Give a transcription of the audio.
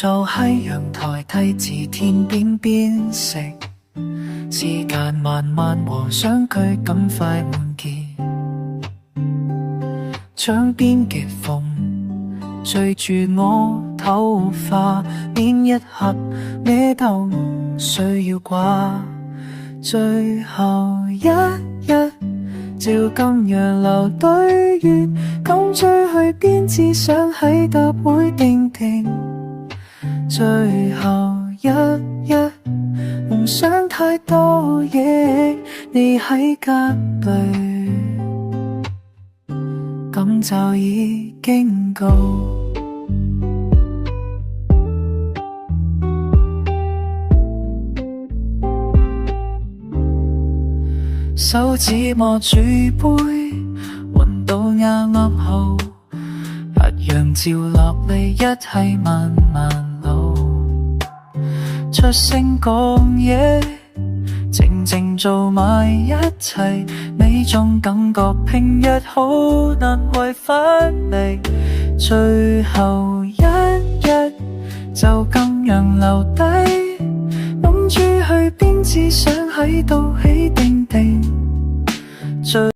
坐喺陽台睇字天邊邊食，時間慢慢和相距趕快換結，窗邊嘅風隨住我頭髮邊一刻咩都唔需要掛，最後一日照今陽流對月，講追去邊只想喺搭會定定，最後一日唔想太多嘢，你喺隔離咁就已經夠。手指摸住杯，暈到啱啱好，夕陽照落嚟，一切慢慢老。出聲講嘢，靜靜做埋一齊，呢種感覺平日好難為返嚟。最後一